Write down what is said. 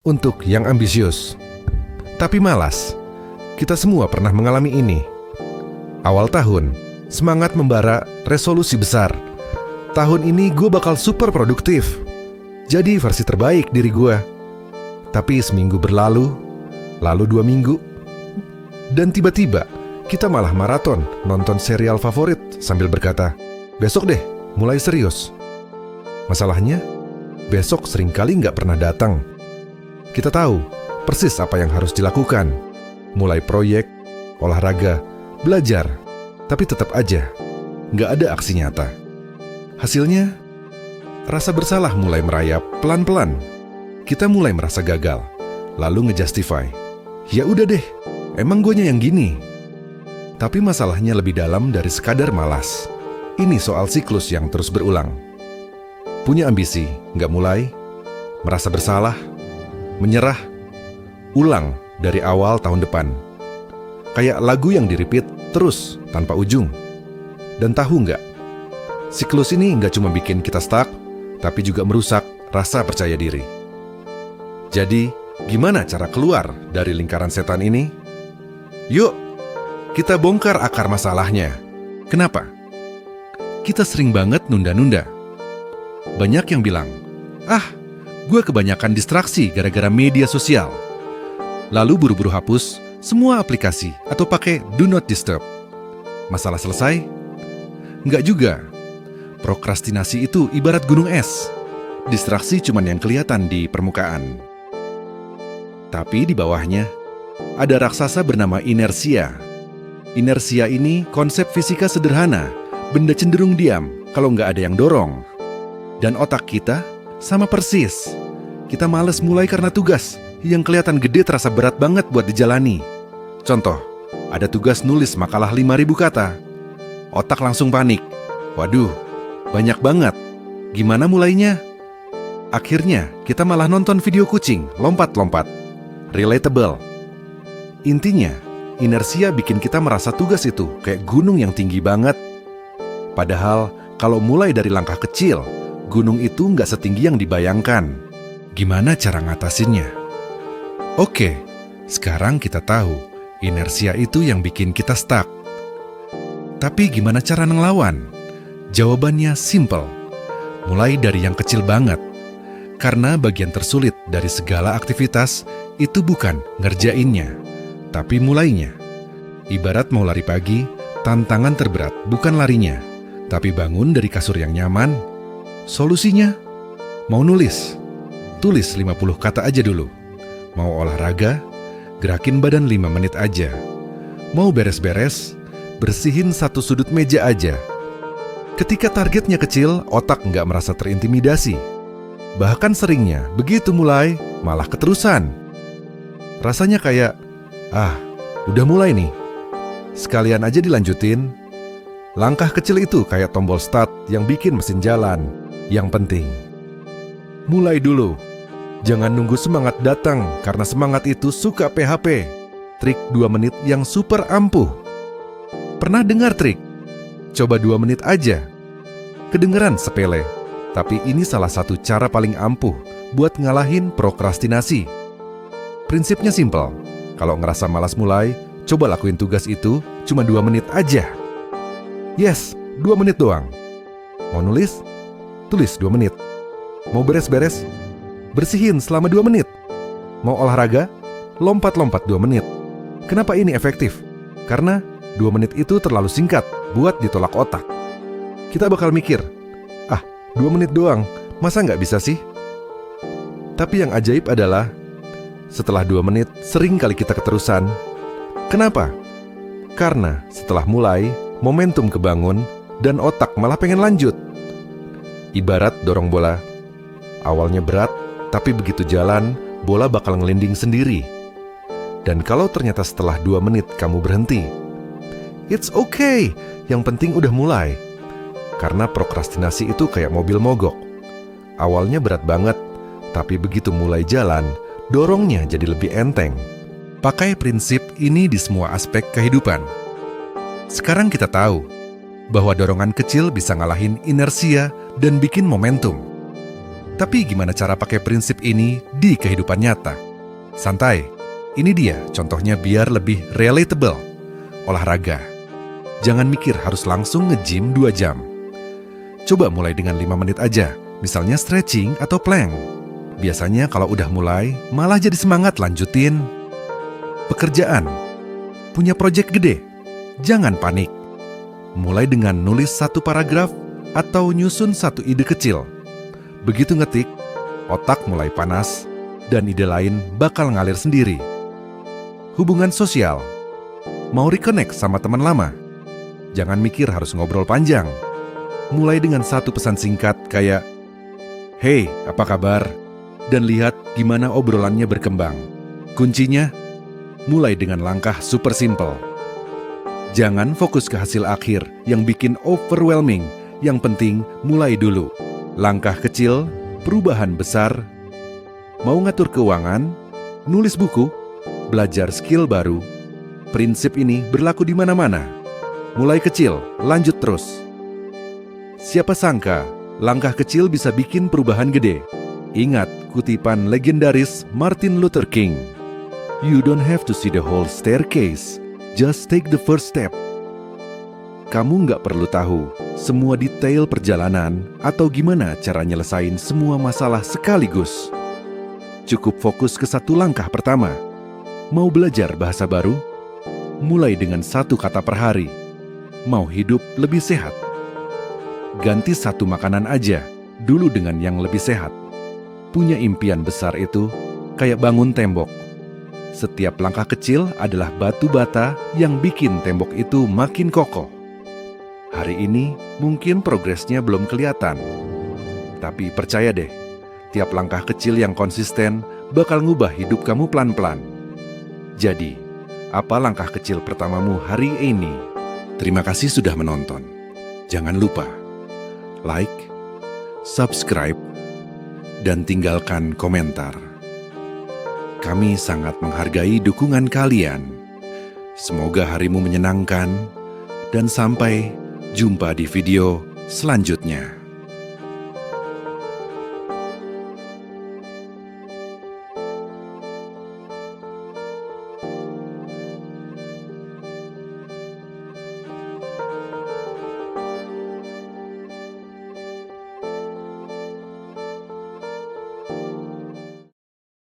untuk yang ambisius, tapi malas. Kita semua pernah mengalami ini. Awal tahun, semangat membara, resolusi besar. Tahun ini gue bakal super produktif. Jadi versi terbaik diri gue. Tapi seminggu berlalu, lalu 2 minggu. Dan tiba-tiba, kita malah maraton nonton serial favorit sambil berkata, besok deh, mulai serius. Masalahnya, besok seringkali nggak pernah datang. Kita tahu persis apa yang harus dilakukan. Mulai proyek, olahraga, belajar. Tapi tetap aja, nggak ada aksi nyata. Hasilnya, rasa bersalah mulai merayap pelan-pelan. Kita mulai merasa gagal, lalu ngejustify. Ya udah deh, emang guanya yang gini. Tapi masalahnya lebih dalam dari sekadar malas. Ini soal siklus yang terus berulang. Punya ambisi, nggak mulai, merasa bersalah, menyerah, ulang dari awal tahun depan. Kayak lagu yang di-repeat terus tanpa ujung. Dan tahu nggak, siklus ini nggak cuma bikin kita stuck, tapi juga merusak rasa percaya diri. Jadi, gimana cara keluar dari lingkaran setan ini? Yuk, kita bongkar akar masalahnya. Kenapa? Kita sering banget nunda-nunda. Banyak yang bilang, gue kebanyakan distraksi gara-gara media sosial. Lalu buru-buru hapus semua aplikasi atau pakai Do Not Disturb. Masalah selesai? Nggak juga. Prokrastinasi itu ibarat gunung es. Distraksi cuman yang kelihatan di permukaan. Tapi di bawahnya, ada raksasa bernama inersia. Inersia ini konsep fisika sederhana. Benda cenderung diam kalau nggak ada yang dorong. Dan otak kita sama persis. Kita males mulai karena tugas yang kelihatan gede terasa berat banget buat dijalani. Contoh, ada tugas nulis makalah 5.000 kata. Otak langsung panik. Waduh, banyak banget. Gimana mulainya? Akhirnya, kita malah nonton video kucing, lompat-lompat. Relatable. Intinya, inersia bikin kita merasa tugas itu kayak gunung yang tinggi banget. Padahal, kalau mulai dari langkah kecil, gunung itu nggak setinggi yang dibayangkan. Gimana cara ngatasinnya? Oke, sekarang kita tahu inersia itu yang bikin kita stuck. Tapi gimana cara ngelawan? Jawabannya simple. Mulai dari yang kecil banget. Karena bagian tersulit dari segala aktivitas itu bukan ngerjainnya, tapi mulainya. Ibarat mau lari pagi, tantangan terberat bukan larinya, tapi bangun dari kasur yang nyaman. Solusinya, mau nulis. Tulis 50 kata aja dulu. Mau olahraga, gerakin badan 5 menit aja. Mau beres-beres, bersihin satu sudut meja aja. Ketika targetnya kecil, otak nggak merasa terintimidasi. Bahkan seringnya, begitu mulai, malah keterusan. Rasanya kayak, udah mulai nih. Sekalian aja dilanjutin. Langkah kecil itu kayak tombol start yang bikin mesin jalan. Yang penting, mulai dulu. Jangan nunggu semangat datang, karena semangat itu suka PHP. Trik 2 menit yang super ampuh. Pernah dengar trik? Coba 2 menit aja. Kedengeran sepele, tapi ini salah satu cara paling ampuh buat ngalahin prokrastinasi. Prinsipnya simpel. Kalau ngerasa malas mulai, coba lakuin tugas itu cuma 2 menit aja. Yes, 2 menit doang. Mau nulis? Tulis 2 menit. Mau beres-beres? Bersihin selama 2 menit. Mau olahraga? Lompat-lompat 2 menit. Kenapa ini efektif? Karena 2 menit itu terlalu singkat buat ditolak otak. Kita bakal mikir, 2 menit doang, masa nggak bisa sih? Tapi yang ajaib adalah, setelah 2 menit sering kali kita keterusan. Kenapa? Karena setelah mulai, momentum kebangun, dan otak malah pengen lanjut. Ibarat dorong bola. Awalnya berat, tapi begitu jalan, bola bakal ngelinding sendiri. Dan kalau ternyata setelah 2 menit kamu berhenti, it's okay, yang penting udah mulai. Karena prokrastinasi itu kayak mobil mogok. Awalnya berat banget, tapi begitu mulai jalan, dorongnya jadi lebih enteng. Pakai prinsip ini di semua aspek kehidupan. Sekarang kita tahu bahwa dorongan kecil bisa ngalahin inersia dan bikin momentum. Tapi gimana cara pakai prinsip ini di kehidupan nyata? Santai, ini dia contohnya biar lebih relatable. Olahraga. Jangan mikir harus langsung nge-gym 2 jam. Coba mulai dengan 5 menit aja, misalnya stretching atau plank. Biasanya kalau udah mulai, malah jadi semangat lanjutin. Pekerjaan. Punya proyek gede. Jangan panik. Mulai dengan nulis 1 paragraf atau nyusun 1 ide kecil. Begitu ngetik, otak mulai panas dan ide lain bakal ngalir sendiri. Hubungan sosial. Mau reconnect sama teman lama? Jangan mikir harus ngobrol panjang. Mulai dengan 1 pesan singkat kayak, "Hey, apa kabar?" Dan lihat gimana obrolannya berkembang. Kuncinya, mulai dengan langkah super simple. Jangan fokus ke hasil akhir yang bikin overwhelming. Yang penting, mulai dulu. Langkah kecil, perubahan besar. Mau ngatur keuangan, nulis buku, belajar skill baru. Prinsip ini berlaku di mana-mana. Mulai kecil, lanjut terus. Siapa sangka, langkah kecil bisa bikin perubahan gede. Ingat kutipan legendaris Martin Luther King. You don't have to see the whole staircase. Just take the first step. Kamu nggak perlu tahu semua detail perjalanan atau gimana cara nyelesain semua masalah sekaligus. Cukup fokus ke 1 langkah pertama. Mau belajar bahasa baru? Mulai dengan 1 kata per hari. Mau hidup lebih sehat? Ganti 1 makanan aja, dulu dengan yang lebih sehat. Punya impian besar itu kayak bangun tembok. Setiap langkah kecil adalah batu bata yang bikin tembok itu makin kokoh. Hari ini mungkin progresnya belum kelihatan. Tapi percaya deh, tiap langkah kecil yang konsisten bakal ngubah hidup kamu pelan-pelan. Jadi, apa langkah kecil pertamamu hari ini? Terima kasih sudah menonton. Jangan lupa like, subscribe, dan tinggalkan komentar. Kami sangat menghargai dukungan kalian. Semoga harimu menyenangkan dan sampai jumpa di video selanjutnya.